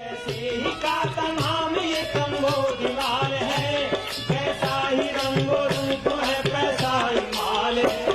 ही का तमाम ये कंबोज लाल है, कैसा ही रंगो रूप है, पैसा ही माल है।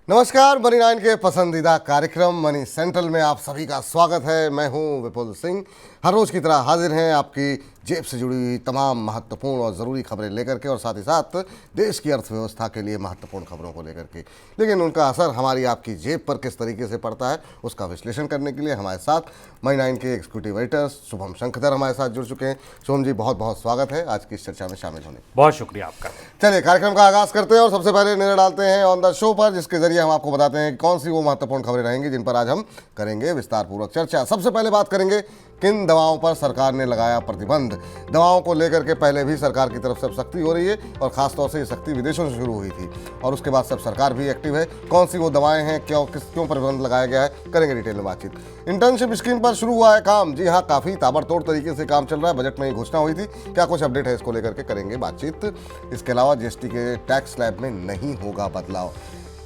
नमस्कार, मनी 9 के पसंदीदा कार्यक्रम मनी सेंट्रल में आप सभी का स्वागत है। मैं हूं विपुल सिंह। हर रोज की तरह हाजिर हैं आपकी जेब से जुड़ी हुई तमाम महत्वपूर्ण और ज़रूरी खबरें लेकर के, और साथ ही साथ देश की अर्थव्यवस्था के लिए महत्वपूर्ण खबरों को लेकर के, लेकिन उनका असर हमारी आपकी जेब पर किस तरीके से पड़ता है उसका विश्लेषण करने के लिए हमारे साथ मनी 9 के एग्जीक्यूटिव एडिटर्स शुभम शंखधर हमारे साथ जुड़ चुके हैं। शुभम जी, बहुत बहुत स्वागत है आज की इस चर्चा में शामिल होने। बहुत शुक्रिया आपका। चलिए कार्यक्रम का आगाज करते हैं और सबसे पहले नजर डालते हैं ऑन द शो पर, जिसके जरिए हम आपको बताते हैं कौन सी वो महत्वपूर्ण खबरें रहेंगी जिन पर आज हम करेंगे विस्तार पूर्वक चर्चा। सबसे पहले बात करेंगे किन दवाओं पर सरकार ने लगाया प्रतिबंध। दवाओं को लेकर के पहले भी सरकार की तरफ से अब सख्ती हो रही है, और खासतौर से ये सख्ती विदेशों से शुरू हुई थी और उसके बाद सब सरकार भी एक्टिव है। कौन सी वो दवाएं हैं, क्यों प्रतिबंध लगाया गया है, करेंगे डिटेल में बातचीत। इंटर्नशिप स्कीम पर शुरू हुआ है काम। जी हाँ, काफ़ी ताबड़तोड़ तरीके से काम चल रहा है। बजट में ये घोषणा हुई थी, क्या कुछ अपडेट है इसको लेकर के करेंगे बातचीत। इसके अलावा जीएसटी के टैक्स स्लैब में नहीं होगा बदलाव।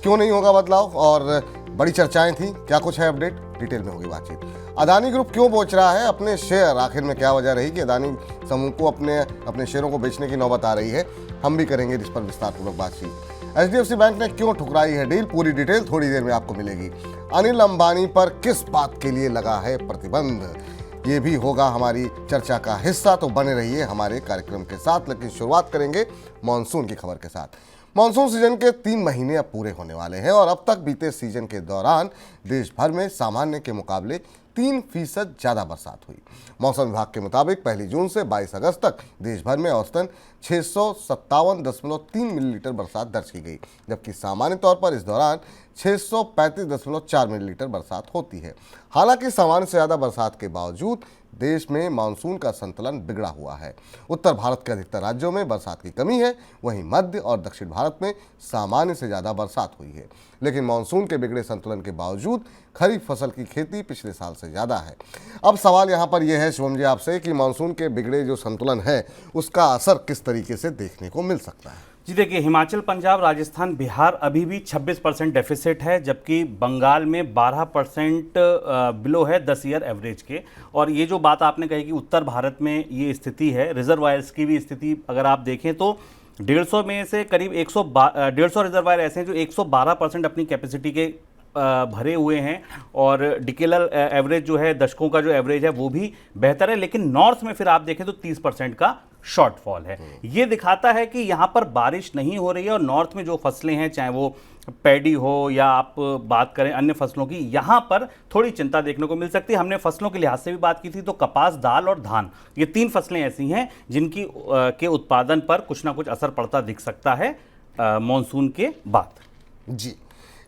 क्यों नहीं होगा बदलाव और बड़ी चर्चाएं थी, क्या कुछ है अपडेट, डिटेल में होगी बातचीत। अदानी ग्रुप क्यों बेच रहा है अपने शेयर, आखिर में क्या वजह रही कि अदानी समूह को अपने शेयरों को बेचने की नौबत आ रही है, हम भी करेंगे इस पर विस्तारपूर्वक बातचीत। एचडीएफसी बैंक ने क्यों ठुकराई है डील, पूरी डिटेल थोड़ी देर में आपको मिलेगी। अनिल अंबानी पर किस बात के लिए लगा है प्रतिबंध, ये भी होगा हमारी चर्चा का हिस्सा, तो बने रहिए हमारे कार्यक्रम के साथ। लेकिन शुरुआत करेंगे मॉनसून की खबर के साथ। मॉनसून सीजन के 3 महीने अब पूरे होने वाले हैं और अब तक बीते सीजन के दौरान देश भर में सामान्य के मुकाबले 3% ज़्यादा बरसात हुई। मौसम विभाग के मुताबिक 1 जून से 22 अगस्त तक देश भर में औसतन 657.3 मिलीलीटर बरसात दर्ज की गई, जबकि सामान्य तौर पर इस दौरान 635.4 मिलीलीटर बरसात होती है। हालांकि सामान्य से ज़्यादा बरसात के बावजूद देश में मानसून का संतुलन बिगड़ा हुआ है। उत्तर भारत के अधिकतर राज्यों में बरसात की कमी है, वहीं मध्य और दक्षिण भारत में सामान्य से ज़्यादा बरसात हुई है। लेकिन मानसून के बिगड़े संतुलन के बावजूद खरीफ फसल की खेती पिछले साल से ज़्यादा है। अब सवाल यहाँ पर यह है शुभम जी आपसे कि मानसून के बिगड़े जो संतुलन है उसका असर किस तरीके से देखने को मिल सकता है। जी देखिए, हिमाचल, पंजाब, राजस्थान, बिहार अभी भी 26% डेफिसिट है, जबकि बंगाल में 12% बिलो है 10 ईयर एवरेज के। और ये जो बात आपने कही कि उत्तर भारत में ये स्थिति है, रिजर्वायर्स की भी स्थिति अगर आप देखें तो 150 में से करीब 150 रिजर्वायर ऐसे हैं जो 112% अपनी कैपेसिटी के भरे हुए हैं, और डिकेलर एवरेज जो है, दशकों का जो एवरेज है वो भी बेहतर है। लेकिन नॉर्थ में फिर आप देखें तो 30% का शॉर्टफॉल है। ये दिखाता है कि यहाँ पर बारिश नहीं हो रही है, और नॉर्थ में जो फसलें हैं, चाहे वो पैडी हो या आप बात करें अन्य फसलों की, यहाँ पर थोड़ी चिंता देखने को मिल सकती है। हमने फसलों के लिहाज से भी बात की थी, तो कपास, दाल और धान, ये 3 फसलें ऐसी हैं जिनकी के उत्पादन पर कुछ ना कुछ असर पड़ता दिख सकता है मानसून के बाद। जी,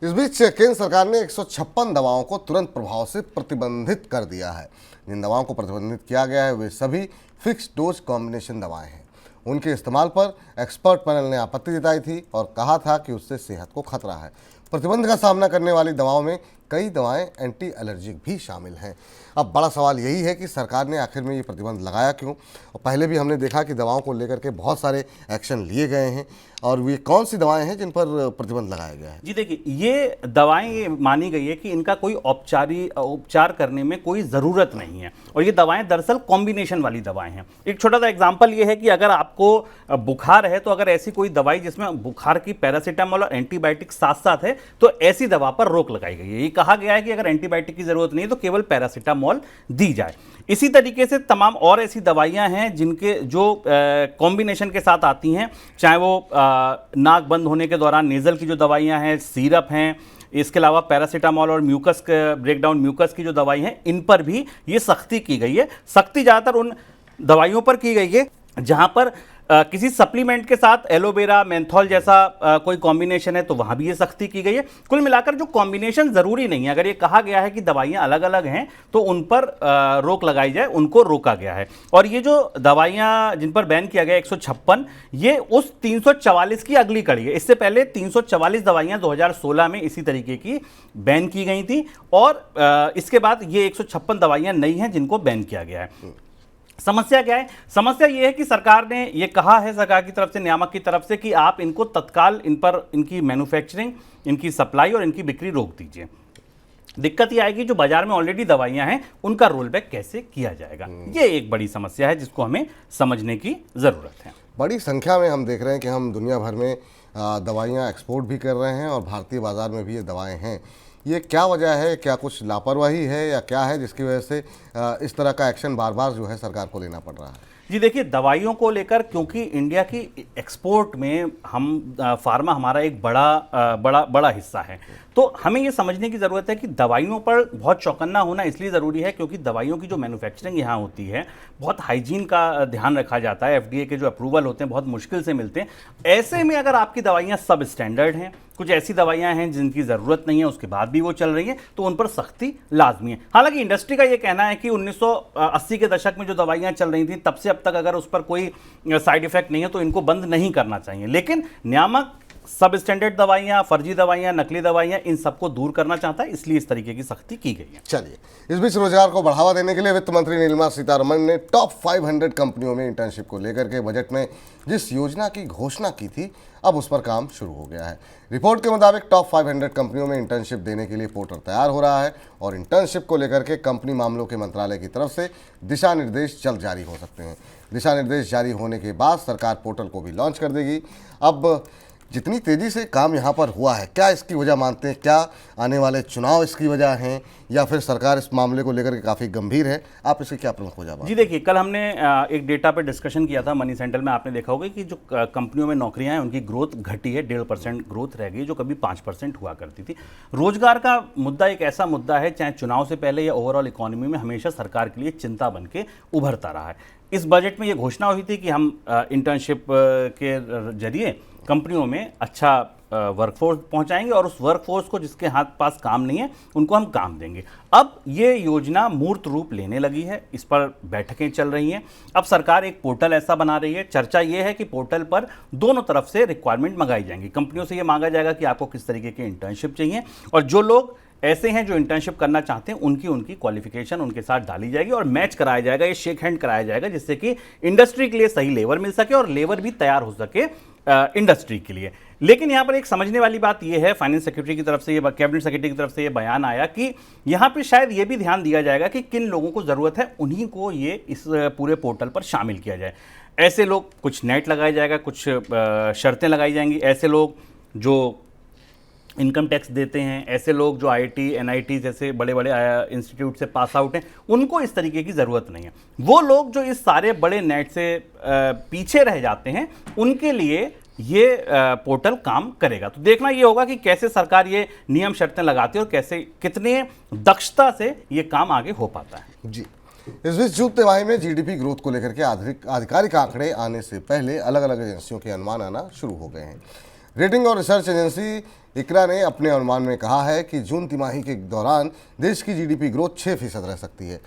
इस बीच केंद्र सरकार ने 156 दवाओं को तुरंत प्रभाव से प्रतिबंधित कर दिया है। जिन दवाओं को प्रतिबंधित किया गया है वे सभी फिक्स डोज कॉम्बिनेशन दवाएं हैं। उनके इस्तेमाल पर एक्सपर्ट पैनल ने आपत्ति जताई थी और कहा था कि उससे सेहत को खतरा है। प्रतिबंध का सामना करने वाली दवाओं में कई दवाएं एंटी एलर्जिक भी शामिल हैं। अब बड़ा सवाल यही है कि सरकार ने आखिर में ये प्रतिबंध लगाया क्यों, और पहले भी हमने देखा कि दवाओं को लेकर के बहुत सारे एक्शन लिए गए हैं, और वे कौन सी दवाएं हैं जिन पर प्रतिबंध लगाया गया है। जी देखिए, ये दवाएं ये मानी गई है कि इनका कोई उपचार करने में कोई ज़रूरत नहीं है, और ये दवाएं दरअसल कॉम्बिनेशन वाली दवाएं हैं। एक छोटा सा एग्जांपल ये है कि अगर आपको बुखार है, तो अगर ऐसी कोई दवाई जिसमें बुखार की पैरासीटामोल और एंटीबायोटिक साथ साथ है, तो ऐसी दवा पर रोक लगाई गई है। ये कहा गया है कि अगर एंटीबायोटिक की जरूरत नहीं है तो केवल पैरासीटामोल दी जाए। इसी तरीके से तमाम और ऐसी दवाइयां हैं जिनके जो कॉम्बिनेशन के साथ आती हैं, चाहे वो नाक बंद होने के दौरान नेजल की जो दवाइयां हैं, सिरप हैं, इसके अलावा पैरासीटामोल और म्यूकस ब्रेकडाउन म्यूकस की जो दवाई हैं, इन पर भी ये सख्ती की गई है। सख्ती ज़्यादातर उन दवाइयों पर की गई है जहां पर किसी सप्लीमेंट के साथ एलोवेरा, मेंथॉल जैसा कोई कॉम्बिनेशन है, तो वहां भी ये सख्ती की गई है। कुल मिलाकर जो कॉम्बिनेशन जरूरी नहीं है, अगर ये कहा गया है कि दवाइयां अलग अलग हैं तो उन पर रोक लगाई जाए, उनको रोका गया है। और ये जो दवाइयां जिन पर बैन किया गया 156, ये उस 344 की अगली कड़ी है। इससे पहले 344 दवाइयां 2016 में इसी तरीके की बैन की गई थी, और इसके बाद ये 156 दवाइयां नई हैं जिनको बैन किया गया है। समस्या क्या है? समस्या ये है कि सरकार ने ये कहा है, सरकार की तरफ से, नियामक की तरफ से, कि आप इनको तत्काल इन पर इनकी मैन्युफैक्चरिंग, इनकी सप्लाई और इनकी बिक्री रोक दीजिए। दिक्कत ये आएगी जो बाजार में ऑलरेडी दवाइयां हैं उनका रोल बैक कैसे किया जाएगा। ये एक बड़ी समस्या है जिसको हमें समझने की जरूरत है। बड़ी संख्या में हम देख रहे हैं कि हम दुनिया भर में दवाइयाँ एक्सपोर्ट भी कर रहे हैं और भारतीय बाज़ार में भी ये दवाएं हैं। ये क्या वजह है, क्या कुछ लापरवाही है या क्या है जिसकी वजह से इस तरह का एक्शन बार बार जो है सरकार को लेना पड़ रहा है? जी देखिए, दवाइयों को लेकर क्योंकि इंडिया की एक्सपोर्ट में हम फार्मा हमारा एक बड़ा हिस्सा है, तो हमें ये समझने की ज़रूरत है कि दवाइयों पर बहुत चौकन्ना होना इसलिए ज़रूरी है क्योंकि दवाइयों की जो मैन्युफैक्चरिंग यहाँ होती है बहुत हाइजीन का ध्यान रखा जाता है। FDA के जो अप्रूवल होते हैं बहुत मुश्किल से मिलते हैं। ऐसे में अगर आपकी दवाइयाँ सब स्टैंडर्ड हैं, कुछ ऐसी दवाइयाँ हैं जिनकी ज़रूरत नहीं है उसके बाद भी वो चल रही हैं, तो उन पर सख्ती लाजमी है। हालांकि इंडस्ट्री का ये कहना है कि 1980 के दशक में जो दवाइयाँ चल रही थी तब से अब तक अगर उस पर कोई साइड इफेक्ट नहीं है तो इनको बंद नहीं करना चाहिए। लेकिन नियामक सब स्टैंडर्ड दवाइयाँ, फर्जी दवाइयाँ, नकली दवाइयाँ, इन सबको दूर करना चाहता है, इसलिए इस तरीके की सख्ती की गई है। चलिए, इस बीच रोजगार को बढ़ावा देने के लिए वित्त मंत्री निर्मला सीतारमण ने टॉप 500 कंपनियों में इंटर्नशिप को लेकर के बजट में जिस योजना की घोषणा की थी अब उस पर काम शुरू हो गया है। रिपोर्ट के मुताबिक टॉप 500 कंपनियों में इंटर्नशिप देने के लिए पोर्टल तैयार हो रहा है और इंटर्नशिप को लेकर के कंपनी मामलों के मंत्रालय की तरफ से दिशा निर्देश जल्द जारी हो सकते हैं। दिशा निर्देश जारी होने के बाद सरकार पोर्टल को भी लॉन्च कर देगी। अब जितनी तेज़ी से काम यहाँ पर हुआ है, क्या इसकी वजह मानते हैं? क्या आने वाले चुनाव इसकी वजह हैं या फिर सरकार इस मामले को लेकर के काफ़ी गंभीर है? आप इसकी क्या प्रमुख वजह? जी देखिए, कल हमने एक डेटा पे डिस्कशन किया था मनी सेंटर में। आपने देखा होगा कि जो कंपनियों में नौकरियां हैं उनकी ग्रोथ घटी है, 1.5% ग्रोथ रह गई जो कभी 5% हुआ करती थी। रोजगार का मुद्दा एक ऐसा मुद्दा है, चाहे चुनाव से पहले या ओवरऑल इकोनॉमी में, हमेशा सरकार के लिए चिंता बन के उभरता रहा है। इस बजट में ये घोषणा हुई थी कि हम इंटर्नशिप के जरिए कंपनियों में अच्छा वर्कफोर्स पहुंचाएंगे और उस वर्कफोर्स को जिसके हाथ पास काम नहीं है उनको हम काम देंगे। अब ये योजना मूर्त रूप लेने लगी है, इस पर बैठकें चल रही हैं। अब सरकार एक पोर्टल ऐसा बना रही है। चर्चा ये है कि पोर्टल पर दोनों तरफ से रिक्वायरमेंट मंगाई जाएंगी। कंपनियों से ये मांगा जाएगा कि आपको किस तरीके की इंटर्नशिप चाहिए, और जो लोग ऐसे हैं जो इंटर्नशिप करना चाहते हैं उनकी क्वालिफिकेशन उनके साथ डाली जाएगी और मैच कराया जाएगा, ये शेक हैंड कराया जाएगा, जिससे कि इंडस्ट्री के लिए सही लेबर मिल सके और लेबर भी तैयार हो सके इंडस्ट्री के लिए। लेकिन यहाँ पर एक समझने वाली बात यह है, फाइनेंस सेक्रेटरी की तरफ से, ये कैबिनेट सेक्रेटरी की तरफ से ये बयान आया कि यहाँ पे शायद ये भी ध्यान दिया जाएगा कि किन लोगों को ज़रूरत है उन्हीं को ये इस पूरे पोर्टल पर शामिल किया जाए। ऐसे लोग, कुछ नेट लगाया जाएगा, कुछ शर्तें लगाई जाएंगी। ऐसे लोग जो इनकम टैक्स देते हैं, ऐसे लोग जो IIT NIT जैसे बड़े बड़े इंस्टीट्यूट से पास आउट हैं, उनको इस तरीके की ज़रूरत नहीं है। वो लोग जो इस सारे बड़े नेट से पीछे रह जाते हैं उनके लिए ये पोर्टल काम करेगा। तो देखना ये होगा कि कैसे सरकार ये नियम शर्तें लगाती है और कैसे, कितने दक्षता से ये काम आगे हो पाता है। जी, इस बीच जून तिमाही में GDP ग्रोथ को लेकर के आधिकारिक आंकड़े आने से पहले अलग अलग एजेंसियों के अनुमान आना शुरू हो गए हैं। रेटिंग और रिसर्च एजेंसी इकरा ने अपने अनुमान में कहा है कि जून तिमाही के दौरान देश की GDP ग्रोथ 6% रह सकती है।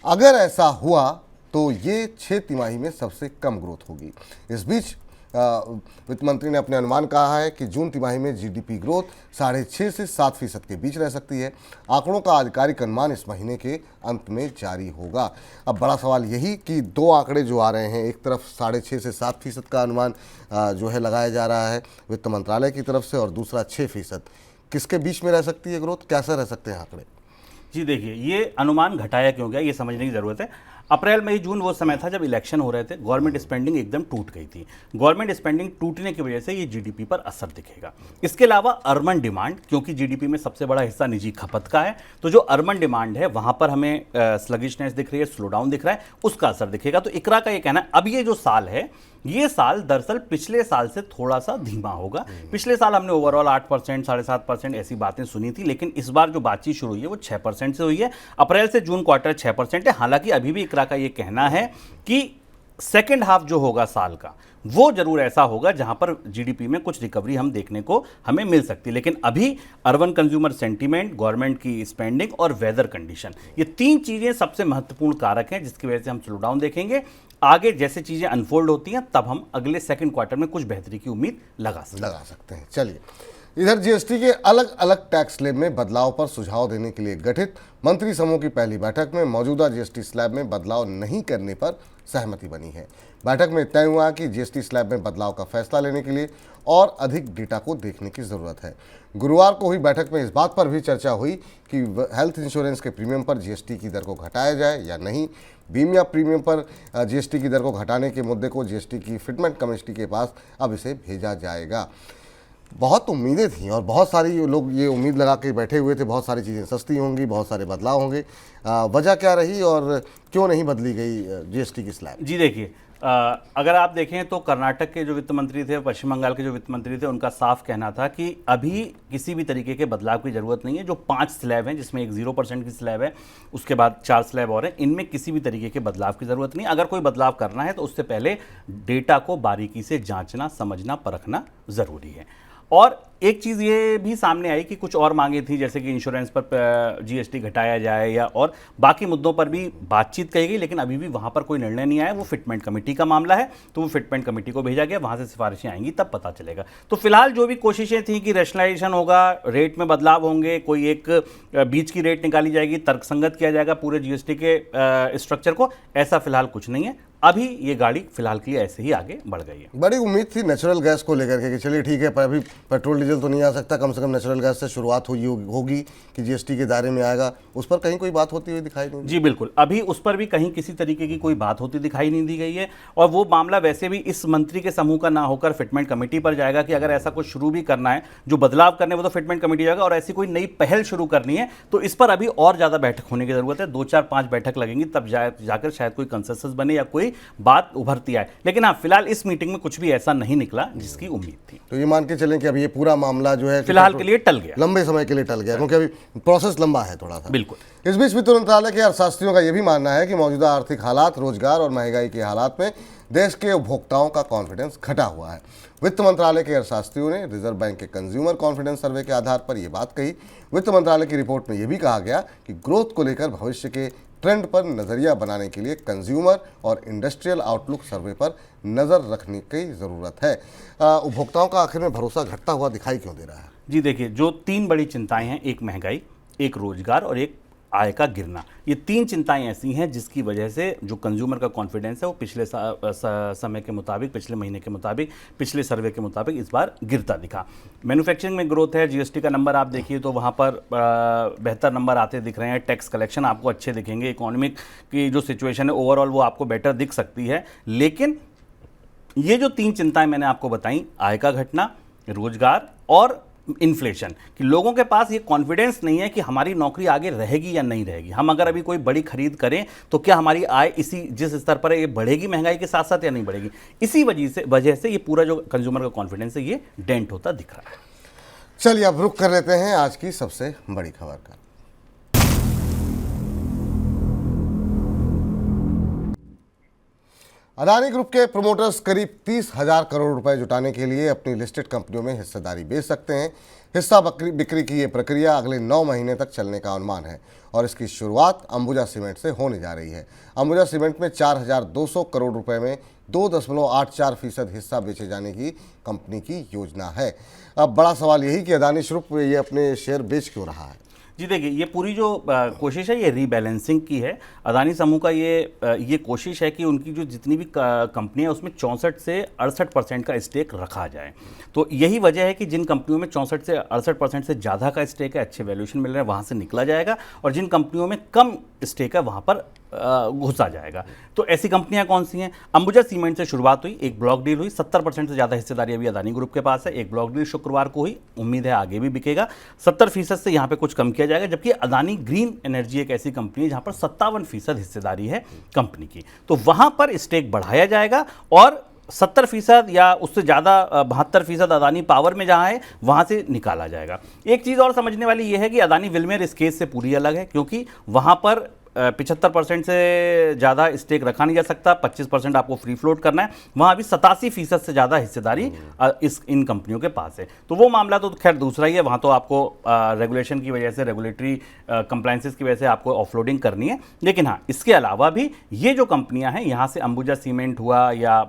अगर ऐसा हुआ तो ये 6 तिमाही में सबसे कम ग्रोथ होगी। इस बीच वित्त मंत्री ने अपने अनुमान कहा है कि जून तिमाही में GDP ग्रोथ 6.5 से 7% के बीच रह सकती है। आंकड़ों का आधिकारिक अनुमान इस महीने के अंत में जारी होगा। अब बड़ा सवाल यही कि दो आंकड़े जो आ रहे हैं, एक तरफ 6.5 से 7% का अनुमान जो है लगाया जा रहा है वित्त मंत्रालय की तरफ से, और दूसरा 6%। किसके बीच में रह सकती है ग्रोथ, कैसे रह सकते हैं आंकड़े? जी देखिए, ये अनुमान घटाया क्यों गया ये समझने की ज़रूरत है। अप्रैल मई जून वो समय था जब इलेक्शन हो रहे थे, गवर्नमेंट स्पेंडिंग एकदम टूट गई थी। गवर्नमेंट स्पेंडिंग टूटने की वजह से ये GDP पर असर दिखेगा। इसके अलावा अर्बन डिमांड, क्योंकि GDP में सबसे बड़ा हिस्सा निजी खपत का है, तो जो अर्बन डिमांड है वहाँ पर हमें स्लगिशनेस दिख रही है, स्लो डाउन दिख रहा है, उसका असर दिखेगा। तो इकरा का ये कहना है अब ये जो साल है, ये साल दरअसल पिछले साल से थोड़ा सा धीमा होगा। पिछले साल हमने ओवरऑल 8%, 7.5% ऐसी बातें सुनी थी, लेकिन इस बार जो बातचीत शुरू हुई है वो 6% से हुई है। अप्रैल से जून क्वार्टर 6% है। हालांकि अभी भी इकरा का ये कहना है कि सेकेंड हाफ जो होगा साल का वो जरूर ऐसा होगा जहां पर GDP में कुछ रिकवरी हम देखने को हमें मिल सकती है। लेकिन अभी अर्बन कंज्यूमर सेंटीमेंट, गवर्नमेंट की स्पेंडिंग और वेदर कंडीशन, ये 3 चीज़ें सबसे महत्वपूर्ण कारक हैं जिसकी वजह से हम स्लो डाउन देखेंगे। आगे जैसे चीज़ें अनफोल्ड होती हैं तब हम अगले सेकंड क्वार्टर में कुछ बेहतरी की उम्मीद लगा सकते हैं। चलिए, इधर जीएसटी के अलग अलग टैक्स स्लैब में बदलाव पर सुझाव देने के लिए गठित मंत्री समूह की पहली बैठक में मौजूदा जीएसटी स्लैब में बदलाव नहीं करने पर सहमति बनी है। बैठक में तय हुआ कि जीएसटी स्लैब में बदलाव का फैसला लेने के लिए और अधिक डेटा को देखने की जरूरत है। गुरुवार को हुई बैठक में इस बात पर भी चर्चा हुई कि हेल्थ इंश्योरेंस के प्रीमियम पर जीएसटी की दर को घटाया जाए या नहीं। बीमा प्रीमियम पर जीएसटी की दर को घटाने के मुद्दे को जीएसटी की फिटमेंट कमेटी के पास अब इसे भेजा जाएगा। बहुत उम्मीदें थीं और बहुत सारी लोग ये उम्मीद लगा के बैठे हुए थे, बहुत सारी चीज़ें सस्ती होंगी, बहुत सारे बदलाव होंगे। वजह क्या रही और क्यों नहीं बदली गई जीएसटी की स्लैब? जी देखिए, अगर आप देखें तो कर्नाटक के जो वित्त मंत्री थे, पश्चिम बंगाल के जो वित्त मंत्री थे, उनका साफ कहना था कि अभी किसी भी तरीके के बदलाव की जरूरत नहीं है। जो 5 स्लैब हैं, जिसमें एक 0% की स्लैब है, उसके बाद 4 स्लैब और हैं, इनमें किसी भी तरीके के बदलाव की जरूरत नहीं। अगर कोई बदलाव करना है तो उससे पहले डेटा को बारीकी से जांचना, समझना, परखना जरूरी है। और एक चीज़ ये भी सामने आई कि कुछ और मांगे थी, जैसे कि इंश्योरेंस पर जीएसटी घटाया जाए या और बाकी मुद्दों पर भी बातचीत कही गई, लेकिन अभी भी वहाँ पर कोई निर्णय नहीं आया। वो फिटमेंट कमेटी का मामला है, तो वो फिटमेंट कमेटी को भेजा गया, वहाँ से सिफारिशें आएंगी तब पता चलेगा। तो फिलहाल जो भी कोशिशें थी कि रैशनलाइजेशन होगा, रेट में बदलाव होंगे, कोई एक बीच की रेट निकाली जाएगी, तर्कसंगत किया जाएगा पूरे जीएसटी के स्ट्रक्चर को, ऐसा फिलहाल कुछ नहीं है। अभी ये गाड़ी फिलहाल के लिए ऐसे ही आगे बढ़ गई है। बड़ी उम्मीद थी नेचुरल गैस को लेकर के कि चलिए ठीक है, पर अभी पेट्रोल डीजल तो नहीं आ सकता, कम से कम नेचुरल गैस से शुरुआत होगी कि जीएसटी के दायरे में आएगा। उस पर कहीं कोई बात होती हुई दिखाई नहीं दी। जी बिल्कुल, अभी उस पर भी कहीं किसी तरीके की कोई बात होती दिखाई नहीं दी गई है। और वो मामला वैसे भी इस मंत्री के समूह का ना होकर फिटमेंट कमेटी पर जाएगा कि अगर ऐसा कुछ शुरू भी करना है, जो बदलाव करने वो तो फिटमेंट कमेटी जाएगा, और ऐसी कोई नई पहल शुरू करनी है तो इस पर अभी और ज़्यादा बैठक होने की जरूरत है। 2, 4, 5 बैठक लगेंगी, तब जाकर शायद कोई कंसेंसस बने या कोई बात भर्ती आए। लेकिन हाँ, फिलहाल इस मीटिंग में कुछ भी ऐसा नहीं निकला जिसकी उम्मीद थी। तो ये मान के चलें कि अभी ये पूरा मामला जो है फिलहाल के लिए टल गया, लंबे समय के लिए टल गया, क्योंकि अभी प्रोसेस लंबा है थोड़ा सा। बिल्कुल। इस बीच वित्त मंत्रालय के अर्थशास्त्रियों का यह भी मानना है कि मौजूदा आर्थिक हालात, रोजगार और महंगाई के हालात में देश के उपभोक्ताओं का कॉन्फिडेंस घटा हुआ है। वित्त मंत्रालय के अर्थशास्त्रियों ने रिजर्व बैंक के कंज्यूमर कॉन्फिडेंस सर्वे के आधार पर यह बात कही। वित्त मंत्रालय की रिपोर्ट में यह भी कहा गया कि ग्रोथ को लेकर भविष्य के ट्रेंड पर नजरिया बनाने के लिए कंज्यूमर और इंडस्ट्रियल आउटलुक सर्वे पर नजर रखने की जरूरत है। उपभोक्ताओं का आखिर में भरोसा घटता हुआ दिखाई क्यों दे रहा है? जी देखिए, जो 3 बड़ी चिंताएं हैं, एक महंगाई, एक रोजगार और एक आय का गिरना, ये 3 चिंताएं ऐसी हैं जिसकी वजह से जो कंज्यूमर का कॉन्फिडेंस है वो पिछले समय के मुताबिक, पिछले महीने के मुताबिक, पिछले सर्वे के मुताबिक इस बार गिरता दिखा। मैन्युफैक्चरिंग में ग्रोथ है, जीएसटी का नंबर आप देखिए तो वहाँ पर बेहतर नंबर आते दिख रहे हैं, टैक्स कलेक्शन आपको अच्छे दिखेंगे, इकोनॉमिक की जो सिचुएशन है ओवरऑल वो आपको बेटर दिख सकती है। लेकिन ये जो 3 चिंताएं मैंने आपको बताई, आय का घटना, रोजगार और इन्फ्लेशन, कि लोगों के पास ये कॉन्फिडेंस नहीं है कि हमारी नौकरी आगे रहेगी या नहीं रहेगी। हम अगर अभी कोई बड़ी खरीद करें तो क्या हमारी आय इसी जिस स्तर पर है ये बढ़ेगी महंगाई के साथ साथ या नहीं बढ़ेगी। इसी वजह से ये पूरा जो कंज्यूमर का कॉन्फिडेंस है ये डेंट होता दिख रहा है। चलिए अब रुख कर लेते हैं आज की सबसे बड़ी खबर का। अदानी ग्रुप के प्रमोटर्स करीब 30,000 करोड़ रुपए जुटाने के लिए अपनी लिस्टेड कंपनियों में हिस्सेदारी बेच सकते हैं। हिस्सा बिक्री की ये प्रक्रिया अगले 9 महीने तक चलने का अनुमान है और इसकी शुरुआत अंबुजा सीमेंट से होने जा रही है। अंबुजा सीमेंट में 4,200 करोड़ रुपए में 2.84% हिस्सा बेचे जाने की कंपनी की योजना है। अब बड़ा सवाल यही कि अदानी ग्रुप ये अपने शेयर बेच क्यों रहा है? जी देखिए, ये पूरी जो कोशिश है ये रीबैलेंसिंग की है। अदानी समूह का ये कोशिश है कि उनकी जो जितनी भी कंपनियां उसमें 64 से 68% का स्टेक रखा जाए। तो यही वजह है कि जिन कंपनियों में 64 से 68% से ज़्यादा का स्टेक है, अच्छे वैल्यूएशन मिल रहे हैं, वहाँ से निकला जाएगा, और जिन कंपनियों में कम स्टेक है वहाँ पर घुसा जाएगा। तो ऐसी कंपनियां कौन सी हैं? अंबुजा सीमेंट से शुरुआत हुई, एक ब्लॉक डील हुई, 70% से ज़्यादा हिस्सेदारी अभी अदानी ग्रुप के पास है। एक ब्लॉक डील शुक्रवार को हुई, उम्मीद है आगे भी बिकेगा। 70% से यहाँ पे कुछ कम किया जाएगा, जबकि अदानी ग्रीन एनर्जी एक ऐसी कंपनी है जहाँ पर 57% हिस्सेदारी है कंपनी की, तो वहाँ पर स्टेक बढ़ाया जाएगा और 70% या उससे ज़्यादा 72% अदानी पावर में जहाँ है वहाँ से निकाला जाएगा। एक चीज़ और समझने वाली ये है कि अदानी विल्मेर इस केस से पूरी अलग है, क्योंकि वहाँ पर 75% से ज़्यादा स्टेक रखा नहीं जा सकता, 25% आपको फ्री फ्लोट करना है, वहाँ अभी 87% से ज़्यादा हिस्सेदारी इन कंपनियों के पास है। तो वो मामला तो खैर दूसरा ही है, वहाँ तो आपको रेगुलेशन की वजह से, रेगुलेटरी कंप्लाइंसेस की वजह से आपको ऑफलोडिंग करनी है। लेकिन हाँ, इसके अलावा भी ये जो कंपनियां हैं, यहाँ से अंबुजा सीमेंट हुआ या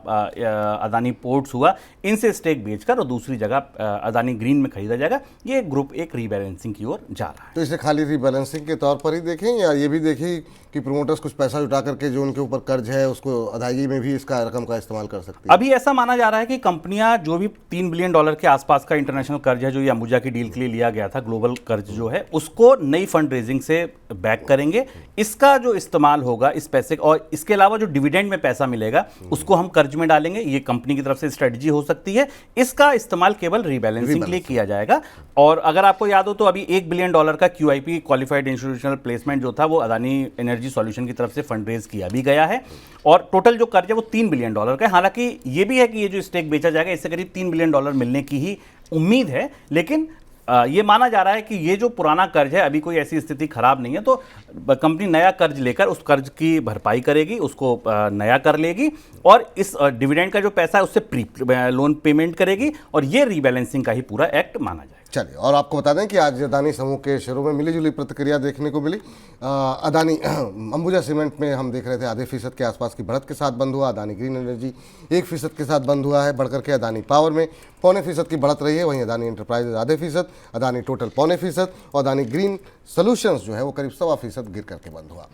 अदानी पोर्ट्स हुआ, इनसे स्टेक बेचकर और दूसरी जगह अदानी ग्रीन में खरीदा जाएगा। ये ग्रुप एक रीबैलेंसिंग की ओर जा रहा है। तो इसे खाली रीबैलेंसिंग के तौर पर ही देखें या ये भी देखें कि प्रोमोटर्स कुछ पैसा जुटा करके जो उनके ऊपर कर्ज है उसको अदायगी में भी इसका रकम का इस्तेमाल कर सकती है? अभी ऐसा माना जा रहा है कि कंपनियां जो भी $3 बिलियन के आसपास का इंटरनेशनल कर्ज है जो ये अंबुजा की डील के लिए लिया गया था, ग्लोबल कर्ज जो है, उसको नई फंड रेजिंग से बैक करेंगे। इसका जो इस्तेमाल होगा इस पैसे, और इसके अलावा जो डिविडेंड में पैसा मिलेगा उसको हम कर्ज में डालेंगे। ये कंपनी की तरफ से स्ट्रेटजी हो सकती है। इसका इस्तेमाल केवल रीबैलेंसिंग के लिए किया जाएगा। और अगर आपको याद हो तो अभी $1 बिलियन का QIP, क्वालिफाइड इंस्टीट्यूशनल प्लेसमेंट जो था, वो अदानी एनर्जी सॉल्यूशन की तरफ से फंड रेज किया भी गया है। और टोटल जो कर्ज है वो $3 बिलियन का है। हालांकि ये भी है कि ये जो स्टेक बेचा जाएगा इससे करीब $3 बिलियन मिलने की ही उम्मीद है। लेकिन ये माना जा रहा है कि ये जो पुराना कर्ज है, अभी कोई ऐसी स्थिति खराब नहीं है, तो कंपनी नया कर्ज लेकर उस कर्ज की भरपाई करेगी, उसको नया कर लेगी और इस डिविडेंड का जो पैसा है उससे प्री लोन पेमेंट करेगी, और ये रीबैलेंसिंग का ही पूरा एक्ट माना जाएगा। चलिए, और आपको बता दें कि आज अदानी समूह के शेयरों में मिली जुली प्रतिक्रिया देखने को मिली। अदानी अंबुजा सीमेंट में हम देख रहे थे आधे फीसद के आसपास की बढ़त के साथ बंद हुआ। अदानी ग्रीन एनर्जी 1% के साथ बंद हुआ है, बढ़कर के अदानी पावर में 0.25% की बढ़त रही है। वहीं अदानी एंटरप्राइजेज आधे फीसद, अदानी टोटल 0.25% और अदानी ग्रीन सोल्यूशंस जो है वो करीब 1.25% गिर करके बंद हुआ।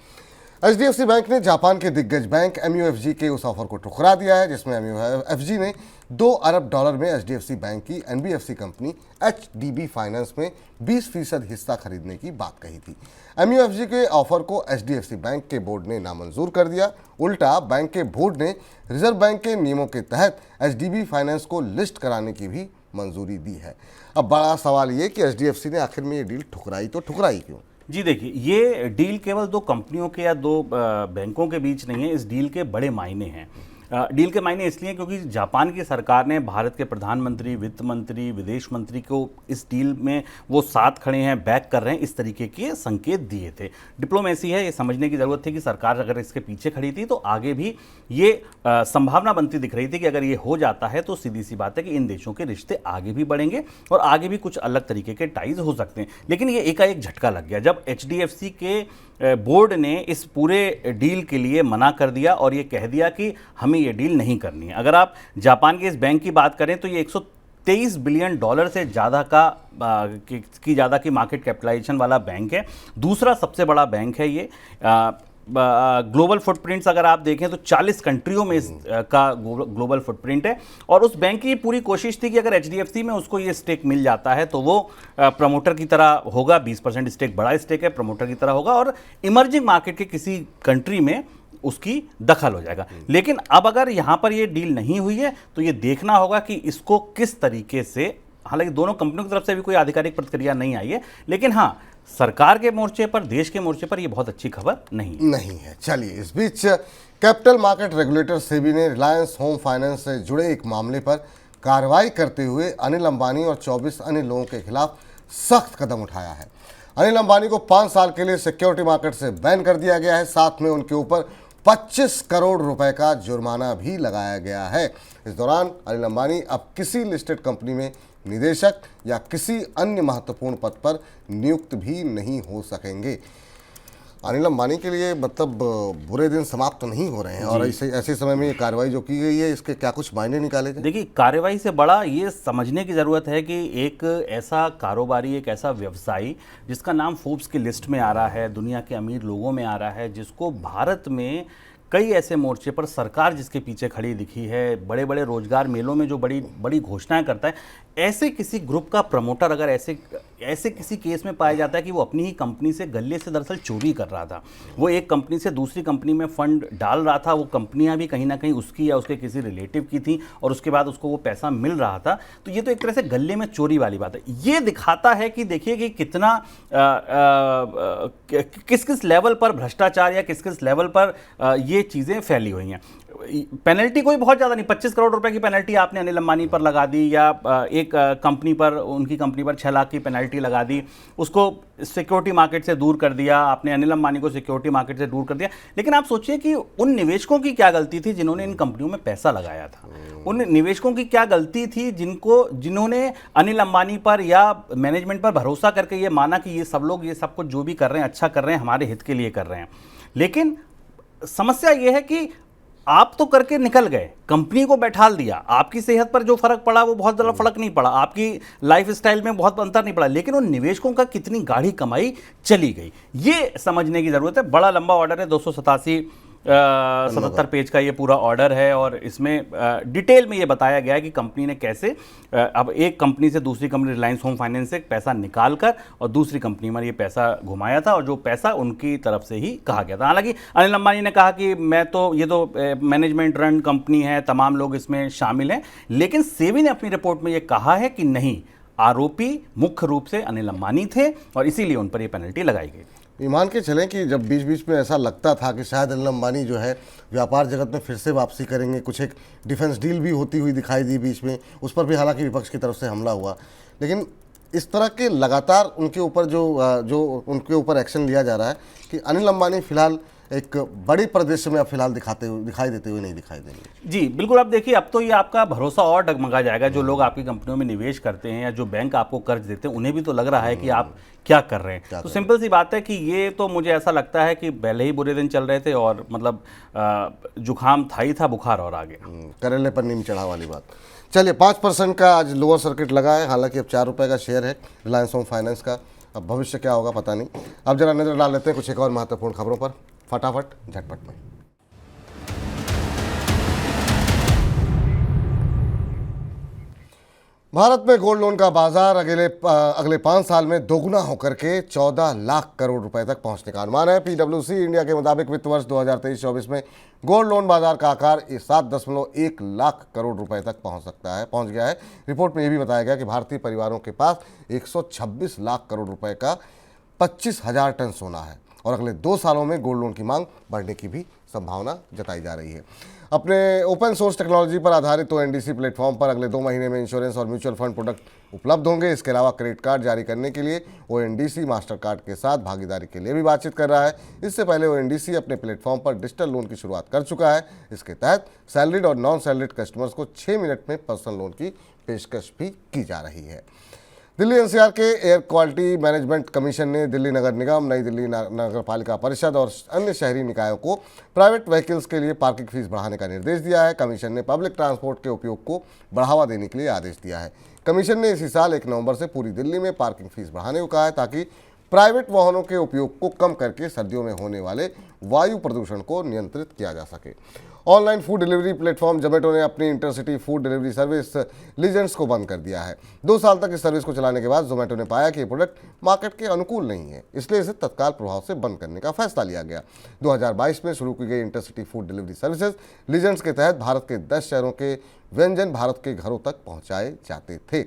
HDFC बैंक ने जापान के दिग्गज बैंक MUFG के उस ऑफर को ठुकरा दिया है जिसमें MUFG ने $2 अरब में HDFC बैंक की NBFC कंपनी HDB फाइनेंस में 20% हिस्सा खरीदने की बात कही थी। MUFG के ऑफर को HDFC बैंक के बोर्ड ने नामंजूर कर दिया। उल्टा बैंक के बोर्ड ने रिजर्व बैंक के नियमों के तहत HDB फाइनेंस को लिस्ट कराने की भी मंजूरी दी है। अब बड़ा सवाल ये कि HDFC ने आखिर में ये डील ठुकराई तो ठुकराई क्यों? जी देखिए, ये डील केवल दो कंपनियों के या दो बैंकों के बीच नहीं है। इस डील के बड़े मायने हैं। डील के मायने इसलिए क्योंकि जापान की सरकार ने भारत के प्रधानमंत्री, वित्त मंत्री, विदेश मंत्री को इस डील में वो साथ खड़े हैं, बैक कर रहे हैं, इस तरीके के संकेत दिए थे। डिप्लोमेसी है, ये समझने की ज़रूरत थी कि सरकार अगर इसके पीछे खड़ी थी तो आगे भी ये संभावना बनती दिख रही थी कि अगर ये हो जाता है तो सीधी सी बात है कि इन देशों के रिश्ते आगे भी बढ़ेंगे और आगे भी कुछ अलग तरीके के टाइज हो सकते हैं। लेकिन ये एकाएक झटका लग गया जब HDFC के बोर्ड ने इस पूरे डील के लिए मना कर दिया और ये कह दिया कि हमें ये डील नहीं करनी है। अगर आप जापान के इस बैंक की बात करें तो ये $123 बिलियन से ज़्यादा की मार्केट कैपिटलाइजेशन वाला बैंक है। दूसरा सबसे बड़ा बैंक है ये। ग्लोबल फुटप्रिंट्स अगर आप देखें तो 40 कंट्रियों में इसका ग्लोबल फुटप्रिंट है। और उस बैंक की पूरी कोशिश थी कि अगर HDFC में उसको ये स्टेक मिल जाता है तो वो प्रमोटर की तरह होगा। 20% स्टेक बड़ा स्टेक है, प्रमोटर की तरह होगा और इमर्जिंग मार्केट के किसी कंट्री में उसकी दखल हो जाएगा। लेकिन अब अगर यहाँ पर ये डील नहीं हुई है तो ये देखना होगा कि इसको किस तरीके से, हालांकि दोनों कंपनियों की तरफ से भी कोई आधिकारिक प्रतिक्रिया नहीं आई है, लेकिन हाँ, सरकार के मोर्चे पर, देश के मोर्चे पर ये बहुत अच्छी खबर नहीं है। चलिए, इस बीच कैपिटल मार्केट रेगुलेटर सेबी ने रिलायंस होम फाइनेंस से जुड़े एक मामले पर कार्रवाई करते हुए अनिल अंबानी और 24 अन्य लोगों के खिलाफ सख्त कदम उठाया है। अनिल अंबानी को 5 साल के लिए सिक्योरिटी मार्केट से बैन कर दिया गया है। साथ में उनके ऊपर 25 करोड़ रुपए का जुर्माना भी लगाया गया है। इस दौरान अनिल अंबानी अब किसी लिस्टेड कंपनी में निदेशक या किसी अन्य महत्वपूर्ण पद पर नियुक्त भी नहीं हो सकेंगे। अनिल अंबानी के लिए मतलब बुरे दिन समाप्त तो नहीं हो रहे हैं और ऐसे समय में ये कार्रवाई जो की गई है इसके क्या कुछ मायने निकाले जाए? देखिए, कार्रवाई से बड़ा ये समझने की ज़रूरत है कि एक ऐसा कारोबारी, एक ऐसा व्यवसायी जिसका नाम फोर्ब्स की लिस्ट में आ रहा है, दुनिया के अमीर लोगों में आ रहा है, जिसको भारत में कई ऐसे मोर्चे पर सरकार जिसके पीछे खड़ी दिखी है, बड़े बड़े रोजगार मेलों में जो बड़ी बड़ी घोषणाएं करता है, ऐसे किसी ग्रुप का प्रमोटर अगर ऐसे किसी केस में पाया जाता है कि वो अपनी ही कंपनी से गले से दरअसल चोरी कर रहा था, वो एक कंपनी से दूसरी कंपनी में फंड डाल रहा था, वो कंपनियां भी कहीं ना कहीं उसकी या उसके किसी रिलेटिव की थी और उसके बाद उसको वो पैसा मिल रहा था, तो ये तो एक तरह से गले में चोरी वाली बात है। ये दिखाता है कि देखिए कि कितना किस किस लेवल पर भ्रष्टाचार या किस किस लेवल पर ये चीज़ें फैली हुई हैं। पेनल्टी कोई बहुत ज़्यादा नहीं, 25 करोड़ रुपए की पेनल्टी आपने अनिल अंबानी पर लगा दी, या एक कंपनी पर, उनकी कंपनी पर 6 लाख की पेनल्टी लगा दी, उसको सिक्योरिटी मार्केट से दूर कर दिया आपने, अनिल अंबानी को सिक्योरिटी मार्केट से दूर कर दिया। लेकिन आप सोचिए कि उन निवेशकों की क्या गलती थी जिन्होंने इन कंपनियों में पैसा लगाया था? उन निवेशकों की क्या गलती थी जिन्होंने अनिल अंबानी पर या मैनेजमेंट पर भरोसा करके ये माना कि ये सब लोग ये सब कुछ जो भी कर रहे हैं अच्छा कर रहे हैं, हमारे हित के लिए कर रहे हैं। लेकिन समस्या ये है कि आप तो करके निकल गए, कंपनी को बैठाल दिया, आपकी सेहत पर जो फर्क पड़ा वो बहुत ज़्यादा फर्क नहीं पड़ा, आपकी लाइफ स्टाइल में बहुत अंतर नहीं पड़ा, लेकिन उन निवेशकों का कितनी गाढ़ी कमाई चली गई, ये समझने की ज़रूरत है। बड़ा लंबा ऑर्डर है, 277 पेज का ये पूरा ऑर्डर है, और इसमें डिटेल में ये बताया गया है कि कंपनी ने कैसे अब एक कंपनी से दूसरी कंपनी रिलायंस होम फाइनेंस से पैसा निकाल कर और दूसरी कंपनी में ये पैसा घुमाया था, और जो पैसा उनकी तरफ से ही कहा गया था। हालांकि अनिल अंबानी ने कहा कि ये तो मैनेजमेंट रन कंपनी है, तमाम लोग इसमें शामिल हैं, लेकिन सेबी ने अपनी रिपोर्ट में ये कहा है कि नहीं, आरोपी मुख्य रूप से अनिल अंबानी थे और इसीलिए उन पर यह पेनल्टी लगाई गई। ये मान के चलें कि जब बीच बीच में ऐसा लगता था कि शायद अनिल अंबानी जो है व्यापार जगत में फिर से वापसी करेंगे, कुछ एक डिफेंस डील भी होती हुई दिखाई दी बीच में, उस पर भी हालांकि विपक्ष की तरफ से हमला हुआ, लेकिन इस तरह के लगातार उनके ऊपर जो उनके ऊपर एक्शन लिया जा रहा है कि अनिल अंबानी फिलहाल एक बड़ी परिदृश्य में अब फिलहाल दिखाई देते हुए नहीं दिखाई देंगे। जी बिल्कुल, अब देखिए, अब तो ये आपका भरोसा और डगमगा जाएगा। जो लोग आपकी कंपनियों में निवेश करते हैं या जो बैंक आपको कर्ज देते हैं, उन्हें भी तो लग रहा है कि आप क्या कर रहे हैं। तो सिंपल सी बात है कि ये तो मुझे ऐसा लगता है कि पहले ही बुरे दिन चल रहे थे, और मतलब जुकाम था ही था, बुखार और आ गया, करेले पर नीम चढ़ा वाली बात। चलिए, 5% का आज लोअर सर्किट लगा है, हालांकि अब 4 रुपये का शेयर है रिलायंस होम फाइनेंस का। अब भविष्य क्या होगा पता नहीं। अब जरा नजर डाल लेते हैं कुछ एक और महत्वपूर्ण खबरों पर, फटाफट झटपट में। भारत में गोल्ड लोन का बाजार अगले 5 साल में दोगुना होकर के 14 लाख करोड़ रुपए तक पहुंचने का अनुमान है। PwC इंडिया के मुताबिक वित्त वर्ष 2023-24 में गोल्ड लोन बाजार का आकार 7.1 लाख करोड़ रुपए तक पहुंच गया है। रिपोर्ट में यह भी बताया गया कि भारतीय परिवारों के पास 126 लाख करोड़ रुपए का 25,000 टन सोना है, और अगले 2 सालों में गोल्ड लोन की मांग बढ़ने की भी संभावना जताई जा रही है। अपने ओपन सोर्स टेक्नोलॉजी पर आधारित ONDC प्लेटफॉर्म पर अगले 2 महीने में इंश्योरेंस और म्यूचुअल फंड प्रोडक्ट उपलब्ध होंगे। इसके अलावा क्रेडिट कार्ड जारी करने के लिए ONDC मास्टर कार्ड के साथ भागीदारी के लिए भी बातचीत कर रहा है। इससे पहले ONDC अपने प्लेटफॉर्म पर डिजिटल लोन की शुरुआत कर चुका है। इसके तहत सैलरीड और नॉन सैलरीड कस्टमर्स को 6 मिनट में पर्सनल लोन की पेशकश भी की जा रही है। दिल्ली NCR के एयर क्वालिटी मैनेजमेंट कमीशन ने दिल्ली नगर निगम, नई दिल्ली नगर पालिका परिषद और अन्य शहरी निकायों को प्राइवेट व्हीकल्स के लिए पार्किंग फीस बढ़ाने का निर्देश दिया है। कमीशन ने पब्लिक ट्रांसपोर्ट के उपयोग को बढ़ावा देने के लिए आदेश दिया है। कमीशन ने इसी साल 1 नवंबर से पूरी दिल्ली में पार्किंग फीस बढ़ाने को कहा है, ताकि प्राइवेट वाहनों के उपयोग को कम करके सर्दियों में होने वाले वायु प्रदूषण को नियंत्रित किया जा सके। Online food delivery platform Zomato ने अपनी intercity food delivery service legends को बंद कर दिया है। 2 साल तक इस सर्विस को चलाने के बाद जोमेटो ने पाया कि ये प्रोडक्ट मार्केट के अनुकूल नहीं है, इसलिए इसे तत्काल प्रभाव से बंद करने का फैसला लिया गया। 2022 में शुरू की गई intercity food delivery services legends के तहत भारत के 10 शहरों के व्यंजन भारत के घरों तक पहुंचाए जाते थे।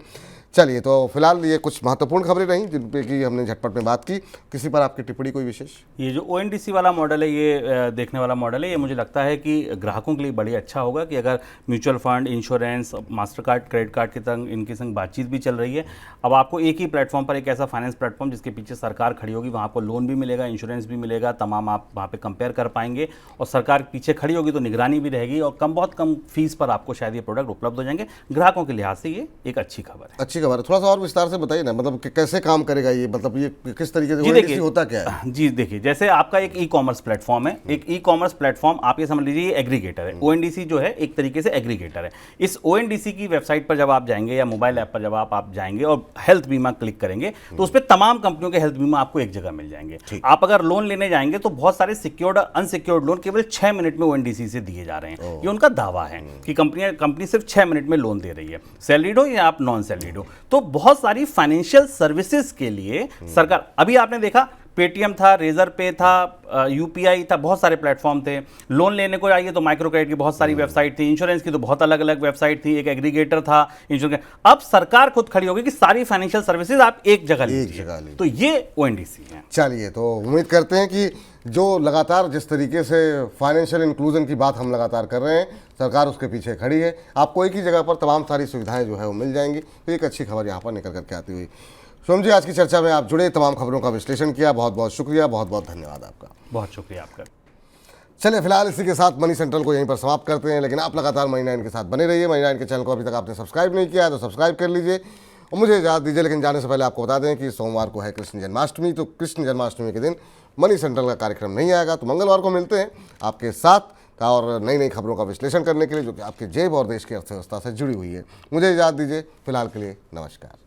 चलिए, तो फिलहाल ये कुछ महत्वपूर्ण खबरें रहीं जिन पे कि हमने झटपट में बात की। किसी पर आपकी टिप्पणी कोई विशेष? ये जो ONDC वाला मॉडल है, ये देखने वाला मॉडल है, ये मुझे लगता है कि ग्राहकों के लिए बड़ी अच्छा होगा कि अगर mutual fund, insurance, master card, credit card के संग इनके संग बातचीत भी चल रही है। अब आपको एक ही प्लेटफॉर्म पर, एक ऐसा फाइनेंस प्लेटफॉर्म जिसके पीछे सरकार खड़ी होगी, वहाँ आपको लोन भी मिलेगा, इंश्योरेंस भी मिलेगा, तमाम आप वहाँ पर कंपेयर कर पाएंगे, और सरकार पीछे खड़ी होगी तो निगरानी भी रहेगी, और बहुत कम फीस पर आपको शायद ये प्रोडक्ट उपलब्ध हो जाएंगे। ग्राहकों के लिहाज से ये एक अच्छी खबर है। अच्छी खबर है। थोड़ा सा और विस्तार से बताइए ना, मतलब कैसे काम करेगा ये, मतलब ये किस तरीके से ONDC होता क्या है? जी देखिए, जैसे आपका एक ई-कॉमर्स प्लेटफॉर्म है, एक ई-कॉमर्स प्लेटफॉर्म आप ये समझ लीजिए एग्रीगेटर है। ONDC जो है एक तरीके से एग्रीगेटर है। इस ONDC की वेबसाइट पर जब आप जाएंगे या मोबाइल ऐप पर जब आप जाएंगे और हेल्थ बीमा क्लिक करेंगे, तो उस पर तमाम कंपनियों के हेल्थ बीमा आपको एक जगह मिल जाएंगे। आप अगर लोन लेने जाएंगे तो बहुत सारे सिक्योर्ड और अनसिक्योर्ड लोन केवल 6 मिनट में ONDC से दिए जा रहे हैं। ये उनका दावा है कि कंपनी सिर्फ 6 मिनट में लोन दे रही है, सैलरीड हो या आप नॉन सैलरीड हो। तो बहुत सारी फाइनेंशियल सर्विसेज के लिए सरकार, अभी आपने देखा पेटीएम था, रेजर पे था, यूपीआई था, बहुत सारे प्लेटफॉर्म थे। लोन लेने को आइए तो माइक्रो क्रेडिट की बहुत सारी वेबसाइट थी, इंश्योरेंस की तो बहुत अलग अलग वेबसाइट थी, एक एग्रीगेटर था इंश्योरेंस। अब सरकार खुद खड़ी होगी कि सारी फाइनेंशियल सर्विसेज आप एक जगह लीजिए, तो ये ओएनडीसी है। चलिए, तो उम्मीद करते हैं कि जो लगातार जिस तरीके से फाइनेंशियल इंक्लूजन की बात हम लगातार कर रहे हैं, सरकार उसके पीछे खड़ी है। आपको एक ही जगह पर तमाम सारी सुविधाएं जो है वो मिल जाएंगी। तो एक अच्छी खबर यहाँ पर निकल करके आती हुई। सोम जी, आज की चर्चा में आप जुड़े, तमाम खबरों का विश्लेषण किया, बहुत बहुत शुक्रिया, बहुत बहुत धन्यवाद आपका। बहुत शुक्रिया आपका। चलिए, फिलहाल इसी के साथ मनी सेंट्रल को यहीं पर समाप्त करते हैं, लेकिन आप लगातार मनी 9 के साथ बने रहिए। मनी 9 के चैनल को अभी तक आपने सब्सक्राइब नहीं किया है तो सब्सक्राइब कर लीजिए और मुझे इजाज़त दीजिए। लेकिन जाने से पहले आपको बता दें कि सोमवार को है कृष्ण जन्माष्टमी, तो कृष्ण जन्माष्टमी के दिन मनी सेंट्रल का कार्यक्रम नहीं आएगा। तो मंगलवार को मिलते हैं आपके साथ और नई नई खबरों का विश्लेषण करने के लिए, जो कि आपके जेब और देश की अर्थव्यवस्था से जुड़ी हुई है। मुझे इजाज़त दीजिए, फिलहाल के लिए नमस्कार।